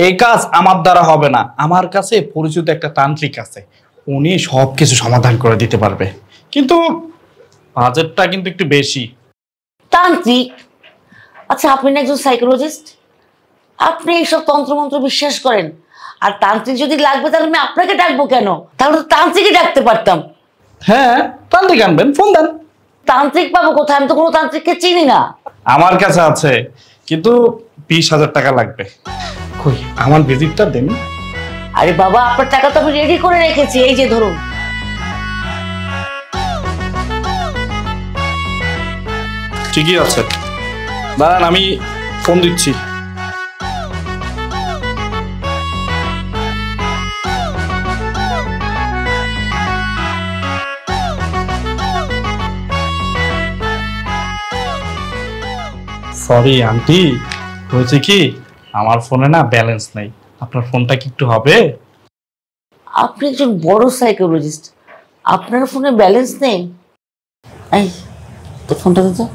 এই কাজ আমার দ্বারা হবে না, আমার কাছে পরিচিত একটা তান্ত্রিক আছে, উনি সবকিছু সমাধান করে দিতে পারবে, কিন্তু বাজেটটা কিন্তু একটু বেশি। তান্ত্রিক? আচ্ছা, আপনি না একজন সাইকোলজিস্ট, আপনি এইসব তন্ত্রমন্ত্র বিশ্বাস করেন? আর তান্ত্রিক যদি লাগবে তাহলে আমি আপনাকে ডাকবো কেন? তাহলে তো তান্ত্রিকই ডাকতে পারতাম। হ্যাঁ, তান্ত্রিক আনবেন, ফোন দেন। তান্ত্রিক পাবো কোথায়? আমি তো কোনো তান্ত্রিককে চিনি না। আমার কাছে আছে, কিন্তু 20,000 টাকা লাগবে। কই আমার ভিজিটটা দেন। আরে বাবা, আপনার টাকা তো আমি রেডি করে রেখেছি, এই যে ধরুন। ঠিকই আছে, দাঁড়ান আমি ফোন দিচ্ছি। সরি আন্টি, হয়েছে কি আমার ফোনে না ব্যালেন্স নেই, আপনার ফোনটা কি একটু হবে? আপনি একজন বড় সাইকোলজিস্ট, আপনার ফোনে ব্যালেন্স নেই? এই তোর ফোনটা দে তো।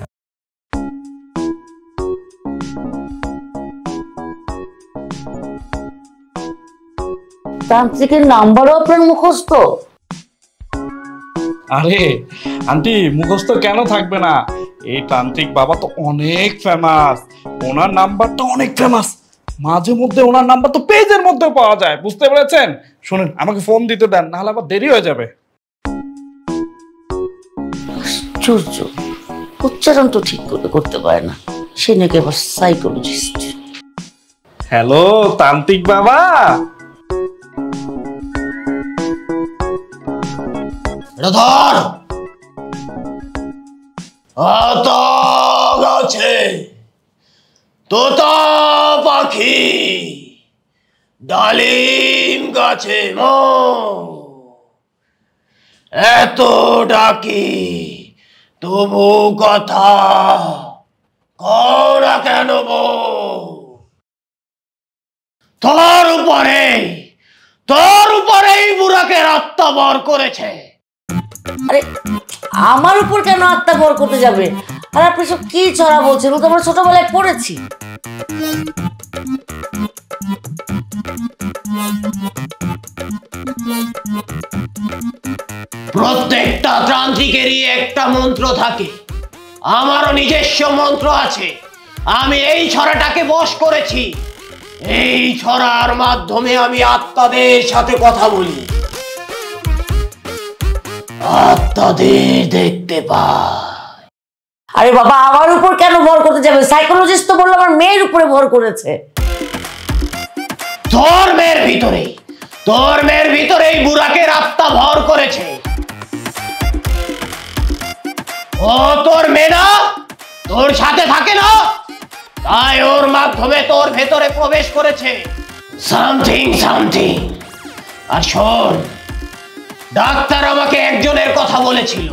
তান্ত্রিকের নাম্বারও আপনার মুখস্থ? আরে আন্টি মুখস্থ কেন থাকবে না, এই তান্ত্রিক বাবা তো অনেক ফেমাস, ওনার নাম্বারটা অনেক ফেমাস, মাঝে মধ্যে ওনার নাম্বার তো পেজের মধ্যে পাওয়া যায়, বুঝতে পেরেছেন? শুনুন আমাকে ফোন দিতে দেন, নাহলে আবার দেরি হয়ে যাবে। আশ্চর্য, উচ্চারণ তো ঠিক করে করতে পারে না, সে নাকি আবার সাইকোলজিস্ট। হ্যালো তান্ত্রিক বাবা। ধর গাছে তোতা পাখি, ডালিম গাছে এত ডাকি তবু কথা করা কেন তোর উপরেই বুড়াকে আত্মা বর করেছে। আরে আমার উপর কেন আত্মা বর করতে যাবে? আর আপনি সব কি ছড়া বলছেন? ও তো আমরা ছোটবেলায় পড়েছি। প্রত্যেকটা তান্ত্রিকেরই একটা মন্ত্র থাকে, আমারও নিজস্ব মন্ত্র আছে। আমি এই ছড়াটাকে বশ করেছি, এই ছড়ার মাধ্যমে আমি আত্মাদের সাথে কথা বলি, আত্মাদের দেখতে পাই। আরে বাবা, আমার উপর কেন ভর করতে যাবে? সাইকোলজিস্ট তো বললো আমার মেয়ের উপরে ভর করেছে। তোর মেয়ের ভিতরেই বুড়াকের আত্মা ভর করেছে। ও তোর মেয়ে না, তোর সাথে থাকে না, তাই ওর মাধ্যমে তোর ভেতরে প্রবেশ করেছে সামথিং। আর শোন, ডাক্তার আমাকে একজনের কথা বলেছিল,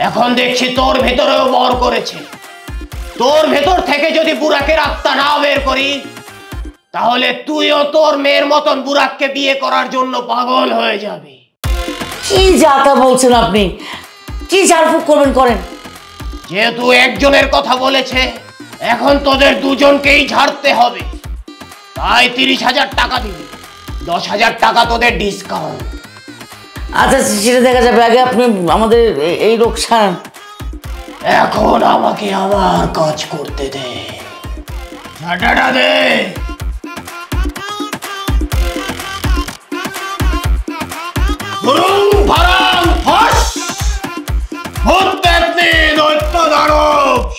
এখন দেখছি তোর ভেতরেও বর করেছে। তোর ভেতর থেকে যদি বুড়াকের আত্মা না বের করি, তাহলে তুইও তোর মেয়ের মতন বুড়াককে বিয়ে করার জন্য পাগল হয়ে যাবি। কি যাতা বলছেন আপনি? কি ঝাড়ফুঁক করবেন করেন। যেহেতু একজনের কথা বলেছে, এখন তোদের দুজনকেই ঝাড়তে হবে, তাই 30,000 টাকা দিবি, 10,000 টাকা তোদের ডিসকাউন্ট। আচ্ছা সেটা দেখা যাবে, আগে আপনি আমাদের এই রোগ সারান। এখন আমাকে আমার কাজ করতে দে, ঝাঁটাটা দে।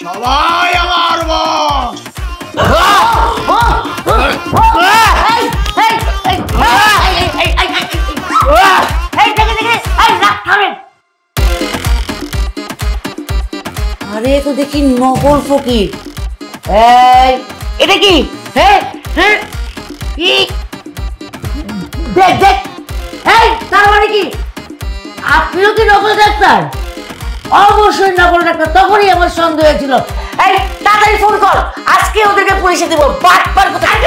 সবাই আমার বস। আরে তো দেখি নকল ফকির। এটা কি? দেখ দেখ, তার মানে কি আপনিও কি নকল ডাক্তার? অবশ্যই নকল ডাক্তার, তখনই আমার সন্দেহ হয়েছিল। এই তাড়াতাড়ি ফোন কর, আজকে ওদেরকে পুলিশে দেবো। বাটপার কোথায়?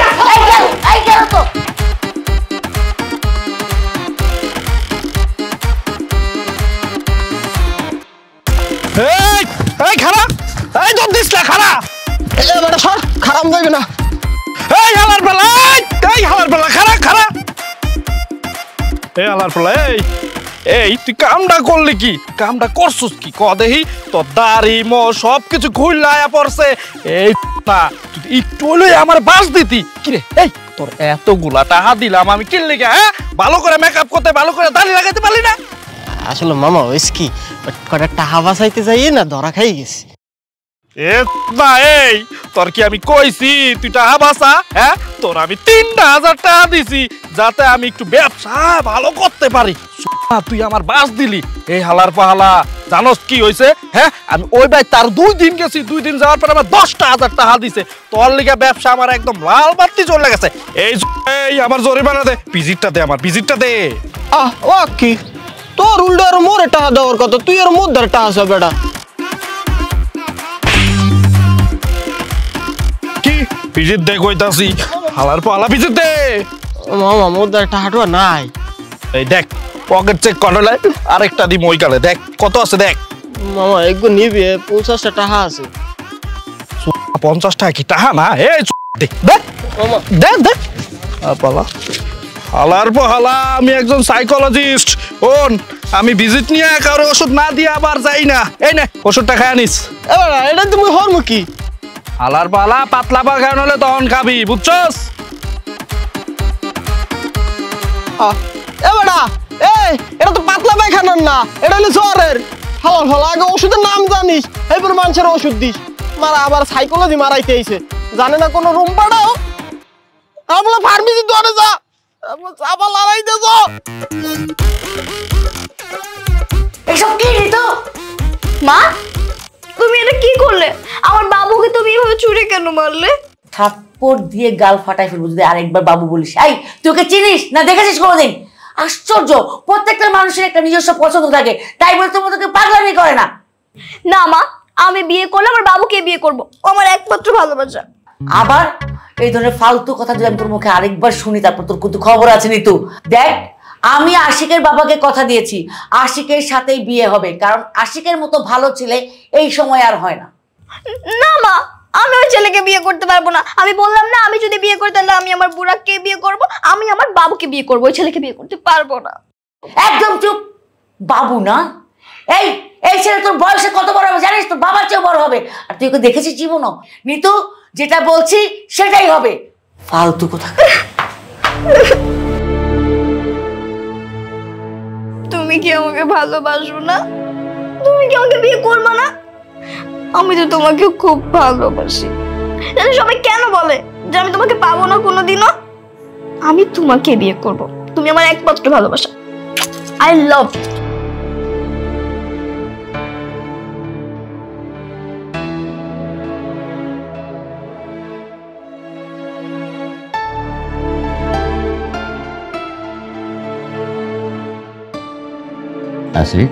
এই গেল তো। এই খারাপ, এই দর দিস না খারাপ, এই বেটা সর, খারাপ যাবে না। এই হালার বেলা, এই হালার বেলা খারাপ খারাপ, এই হালার বেলা। এই তুই কামটা করলি কি? কামটা করছিস কি ক দেখি? তোর দাড়ি মো সবকিছু খুইলায়া পড়ছে। এই না তুই একটু হলেই আমার বাস দিতি কিরে? এই তোর এতগুলা টাকা দিলাম আমি কিনলি কে? হ্যাঁ, ভালো করে মেকআপ করতে, ভালো করে দাড়ি লাগাইতে পারলি না? আসলে মামা হয়েছে কি, কটা টাকা বাঁচাইতে যাই না ধরা খাই গেছি। এ না, এই তোর কি আমি কইছি তুই টাকা বাঁচা? হ্যাঁ, তোর আমি 3,000 টাকা দিছি যাতে আমি একটু ব্যবসা ভালো করতে পারি। তুই আমার বাস দিলি। এই হালার পাহালা জানোস কি হয়েছে? হ্যাঁ, আমি ওই ভাই তার 2 দিন গেছি, 2 দিন যাওয়ার পর আমার 10,000 টাকা দিছে। তোর লিগে ব্যবসা আমার একদম লাল বাতি চলে গেছে। এই আমার জরিমানা দে, ভিজিটটা দে, আমার ভিজিটটা দে। ও কি তোর উল্টো আর মোরে টাকা দেওয়ার কথা, তুই আর মোর ধরে টাকা সব বেটা। কি ভিজিট দে কইতাছি? হালার পাহালা ভিজিট দে। মামা মোর ধরে টাকাটা নাই। এই দেখ পকেট চেক করলে আরেকটা দিম ওই কালে, দেখ কত আছে দেখ। মামা একটু নিবি 50টা টাকা আছে। 50 টাকা কি টাকা না? এই দে দে মামা দে দে পালা হালার পালা। আমি একজন সাইকোলজিস্ট। ওন আমি ভিজিট নিয়ে কারো ওষুধ না দিয়ে আবার যাই না। এই নে ওষুধটা খায় আনিস। এবার এটা তুমি হরমুখী হালার পালা পাতলা পায়খান হলে তখন খাবি, বুঝছস? এবারা এই এটা তো পাতলা পায়খানার না, এটা হলো জ্বরের। হালাল হালা আগে ওষুধের নাম জানিস, এরপর মানুষের ওষুধ দিস। মারা আবার সাইকোলজি মারাইতে আইছে, জানে না কোনো রুম পাড়াও। আমরা ফার্মেসি দরে যা, আমরা চাপা লড়াইতে যা। এসব কি ঋতু? মা তুমি এটা কি করলে? আমার বাবুকে তুমি এভাবে চুরি কেন মারলে? থাপ্পড় দিয়ে গাল ফাটাই ফেলবো যদি আরেকবার বাবু বলিস। এই তুই ওকে চিনিস না দেখেছিস কোনোদিন? আশ্চর্য, প্রত্যেকটা মানুষের একটা নিজস্ব পছন্দ থাকে, তাই বলে তোমার তোকে পাগলামি করে না। না মা, আমি বিয়ে করলে আমার বাবুকে বিয়ে করবো, ও আমার একমাত্র ভালোবাসা। আবার এই ধরনের ফালতু কথা যদি আমি তোর মুখে আরেকবার শুনি তারপর তোর কিন্তু খবর আছে নিতু। দেখ, আমি আশিকের বাবাকে কথা দিয়েছি আশিকের সাথেই বিয়ে হবে, কারণ আশিকের মতো ভালো ছেলে এই সময় আর হয় না। না মা, আমি ওই ছেলেকে বিয়ে করতে পারবো না। আমি বললাম না, আমি যদি বিয়ে করি তাহলে আমি আমার বুড়াকে বিয়ে করব, আমি আমার বাবুকে বিয়ে করবো, ওই ছেলেকে বিয়ে করতে পারবো না। একদম চুপ। বাবু না, এই এই ছেলে তোর বয়সে কত বড় হবে জানিস? তোর বাবার চেয়ে বড় হবে। আর তুই ওকে দেখেছিস জীবনও? নিতু, যেটা বলছি সেটাই হবে। ফালতু কথা। তুমি কি আমাকে ভালোবাসো না? তুমি কি আমাকে বিয়ে করবে না? আমি তো তোমাকে খুব ভালোবাসি। জানো সবাই কেন বলে যে আমি তোমাকে পাবো না কোনোদিনও? আমি তোমাকে বিয়ে করব, তুমি আমার একমাত্র ভালোবাসা। I love you. আসি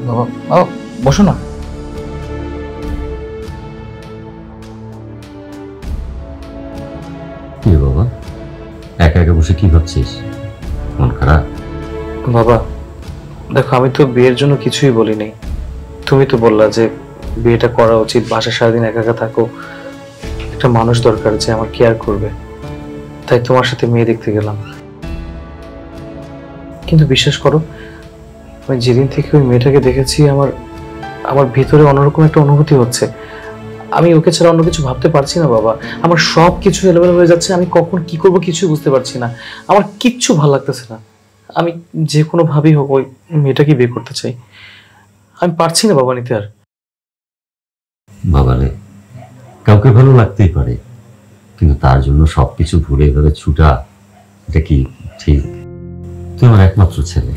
বাবা বসো না। কি বাবা, একা একা বসে কি ভাবছিস? মন খারাপ? বাবা দেখো, আমি তো বিয়ের জন্য কিছুই বলি নাই। তুমি তো বললা যে বিয়েটা করা উচিত, বাসায় সারাদিন একা একা থাকো, একটা মানুষ দরকার যে আমার কেয়ার করবে, তাই তোমার সাথে মেয়ে দেখতে গেলাম। কিন্তু বিশ্বাস করো, আমি যেদিন থেকে ওই মেয়েটাকে দেখেছি আমার ভিতরে অন্যরকম একটা অনুভূতি হচ্ছে। আমি ওকে ছাড়া অন্য কিছু ভাবতে পারছি না বাবা। আমার সব কিছু এলোমেলো হয়ে যাচ্ছে, আমি কখন কি করব কিছু বুঝতে পারছি না। আমার কিচ্ছু ভালো লাগতেছে না। আমি যে কোনো ভাবেই হোক ওই মেয়েটাকে বিয়ে করতে চাই। আমি পারছি না বাবা নিতে আর। বাবা রে, কাউকে ভালো লাগতেই পারে, কিন্তু তার জন্য সবকিছু ভুলে এভাবে ছুটা, এটা কি ঠিক? তুই আমার একমাত্র ছেলে,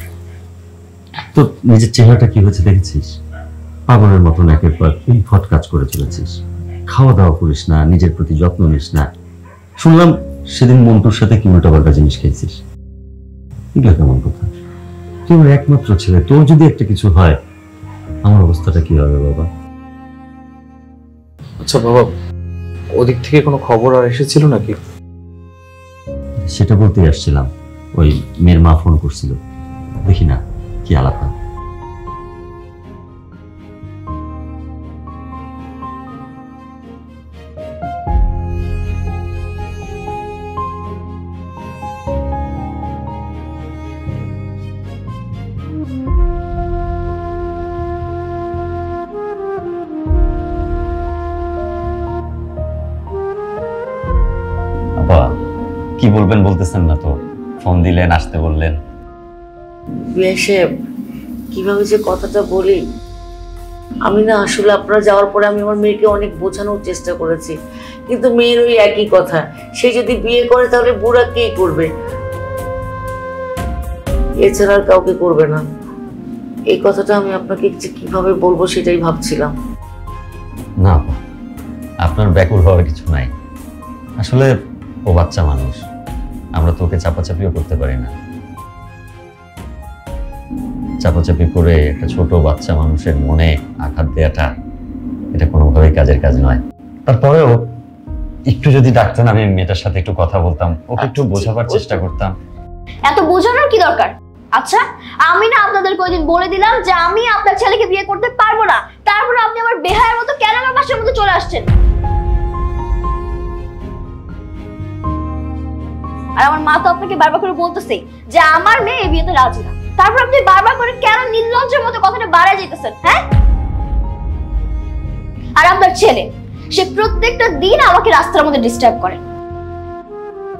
তো নিজের চেহারাটা কি হয়েছে দেখেছিস? পাগলের মতন একের পর ফট কাজ করে চলেছিস, খাওয়া দাওয়া করিস না, নিজের প্রতি যত্ন নিস না। শুনলাম সেদিন মন্টুর সাথে কি উল্টাপাল্টা জিনিস খেয়েছিস। এগুলো কেমন কথা? তুই আমার একমাত্র ছেলে, তোর যদি একটা কিছু হয় আমার অবস্থাটা কি হবে বাবা? আচ্ছা বাবা, ওদিক থেকে কোনো খবর আর এসেছিল নাকি? সেটা বলতেই আসছিলাম। ওই মেয়ের মা ফোন করছিল, দেখি না কি আলাপ হয়। কি বলবেন বলতেছেন না তো, ফোন দিলেন, আসতে বললেন। এসে কিভাবে যে কথাটা বলি, আমি না আসলে আপনারা যাওয়ার পরে আমি আমার মেয়েকে অনেক বোঝানোর চেষ্টা করেছি, কিন্তু মেয়ের ওই একই কথা, সে যদি বিয়ে করে তাহলে বুড়া কে করবে, এছাড়া আর কাউকে করবে না। এই কথাটা আমি আপনাকে কিভাবে বলবো সেটাই ভাবছিলাম। না, আপনার ব্যাকুল হওয়ার কিছু নাই। আসলে ও বাচ্চা মানুষ, আমরা তো ওকে চাপাচাপিও করতে পারি না। চাপাচাপি করে একটা ছোট বাচ্চা মানুষের মনে আঘাত দেওয়াটা এটা কোনোভাবেই কাজের কাজ নয়। তারপরেও একটু যদি ডাকতেন, আমি মেয়েটার সাথে একটু কথা বলতাম, ওকে একটু বোঝাবার চেষ্টা করতাম। এত বোঝানোর কি দরকার? আচ্ছা, আমি না আপনাদের কয়দিন বলে দিলাম যে আমি আপনার ছেলেকে বিয়ে করতে পারবো না, তারপরে আপনি আমার বেহায়ের মতো কেন আমার বাসার মধ্যে চলে আসছেন? আর আমার মা তো আপনাকে বারবার করে বলতেছে যে আমার মেয়ে এই বিয়েতে রাজি না, তারপর আপনি বারবার করে কেন নির্লজ্জের মতো কথাটা বাড়ায় যেতেছেন? হ্যাঁ, আর আপনার ছেলে সে প্রত্যেকটা দিন আমাকে রাস্তার মধ্যে ডিস্টার্ব করে।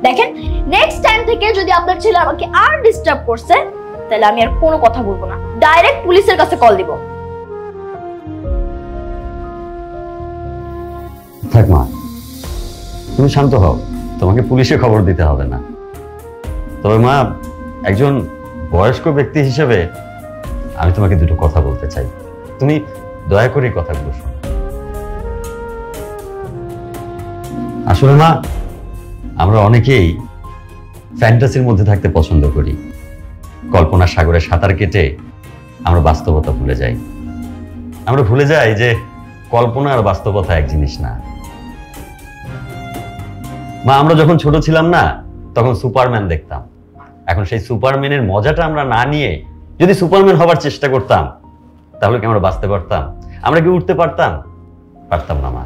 দেখেন, নেক্সট টাইম থেকে যদি আপনার ছেলে আমাকে আর ডিস্টার্ব করছে তাহলে আমি আর কোনো কথা বলবো না, ডাইরেক্ট পুলিশের কাছে কল দিব। থাক মা, তুমি শান্ত হও, তোমাকে পুলিশে খবর দিতে হবে না। তবে মা, একজন বয়স্ক ব্যক্তি হিসেবে আমি তোমাকে দুটো কথা বলতে চাই, তুমি দয়া করে এই কথাগুলো শোনো। আসলে মা, আমরা অনেকেই ফ্যান্টাসির মধ্যে থাকতে পছন্দ করি। কল্পনার সাগরে সাঁতার কেটে আমরা বাস্তবতা ভুলে যাই। আমরা ভুলে যাই যে কল্পনা আর বাস্তবতা এক জিনিস না। মা, আমরা যখন ছোট ছিলাম না, তখন সুপারম্যান দেখতাম। এখন সেই সুপারম্যানের মজাটা আমরা না নিয়ে যদি সুপারম্যান হবার চেষ্টা করতাম, তাহলে কি আমরা বাঁচতে পারতাম? আমরা কি উঠতে পারতাম? পারতাম না মা।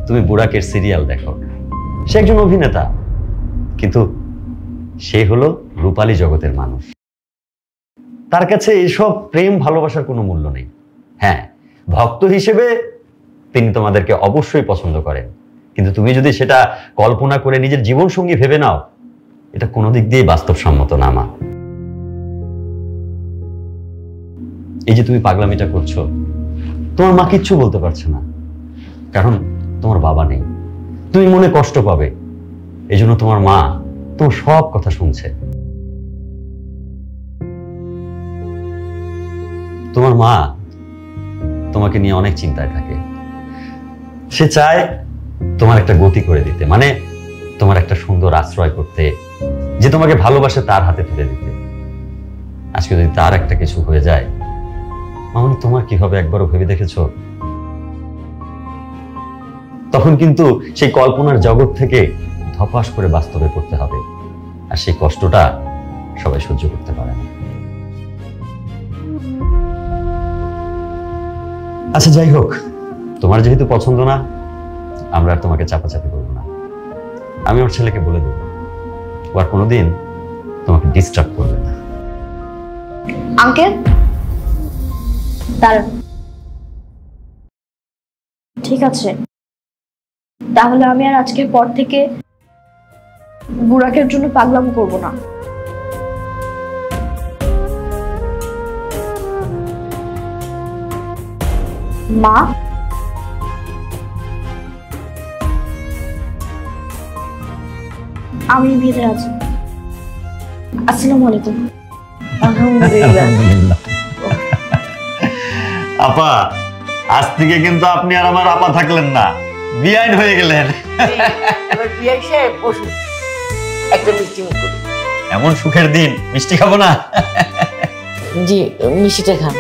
তুমি বুড়াকের সিরিয়াল দেখো, সে একজন অভিনেতা, কিন্তু সে হলো রূপালী জগতের মানুষ। তার কাছে এসব প্রেম ভালোবাসার কোনো মূল্য নেই। হ্যাঁ, ভক্ত হিসেবে তিনি তোমাদেরকে অবশ্যই পছন্দ করেন, কিন্তু তুমি যদি সেটা কল্পনা করে নিজের জীবন সঙ্গী ভেবে নাও, এটা কোনো দিক দিয়ে বাস্তবসম্মত না মা। এই যে তুমি পাগলামিটা করছো, তোমার মা কিচ্ছু বলতে পারছে না, কারণ তোমার বাবা নেই। তুমি মনে কষ্ট পাবে, এই জন্য তোমার মা তোমার সব কথা শুনছে। তোমার মা তোমাকে নিয়ে অনেক চিন্তায় থাকে। সে চায় তোমার একটা গতি করে দিতে, মানে তোমার একটা সুন্দর আশ্রয় করতে, যে তোমাকে ভালোবাসে তার হাতে তুলে দিতে। আজকে যদি তার একটা কিছু হয়ে যায়, মামনি তোমার কি হবে একবারও ভেবে দেখেছো? তখন কিন্তু সেই কল্পনার জগৎ থেকে ধপাস করে বাস্তবে পড়তে হবে, আর সেই কষ্টটা সবাই সহ্য করতে পারে না। আচ্ছা, যাই হোক, তোমার যেহেতু পছন্দ না, আমরা আর তোমাকে চাপাচাপি করবো না। আমি ওর ছেলেকে বলে দেবো, ও আর কোনোদিন তোমাকে ডিস্টার্ব করবে না। আঙ্কেল দাঁড়ান, ঠিক আছে, তাহলে আমি আর আজকের পর থেকে বুড়াকের জন্য পাগলামো করবো না। মা, আমি ভিতরে আছি। আসসালামু আলাইকুম। আলহামদুলিল্লাহ। আপা, আজ থেকে কিন্তু আপনি আর আমার আপা থাকলেন না, বিয়াইন হয়ে গেলেন। একটা মিষ্টি মুখ করুন। এমন সুখের দিন, মিষ্টি খাবো না? জি, মিষ্টিটা খান।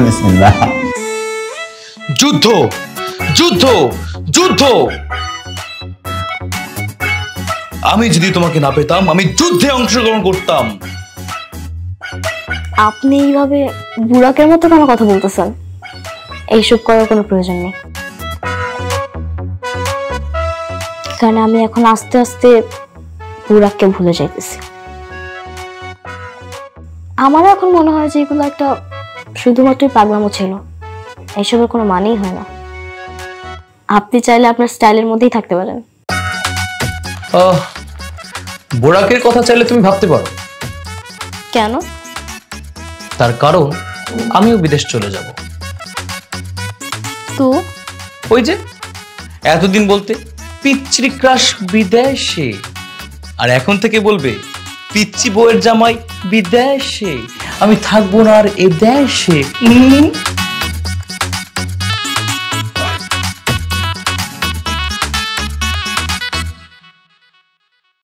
বিসমিল্লাহ। যুদ্ধ, যুদ্ধ, যুদ্ধ। আমি যদি তোমাকে না পেতাম, আমি যুদ্ধে অংশগ্রহণ করতাম। আপনি এইভাবে বুড়াকের মতো কেন কথা বলতেছেন? এইসব করার কোনো প্রয়োজন নেই, কারণ আমি এখন আস্তে আস্তে বুড়াককে ভুলে যাইতেছি। আমারও এখন মনে হয় যে এগুলো একটা শুধুমাত্রই পাগলামো ছিল, এইসবের কোনো মানেই হয় না। আপনি চাইলে আপনার স্টাইলের মধ্যেই থাকতে পারেন। বোরাকের কথা চাইলে তুমি ভাবতে পারো। কেন? তার কারণ আমিও বিদেশ চলে যাব। তো ওই যে এতদিন বলতে পিচ্চি ক্রাশ বিদেশে, আর এখন থেকে বলবে পিচ্চি বউয়ের জামাই বিদেশে, আমি থাকবো না আর এ দেশে।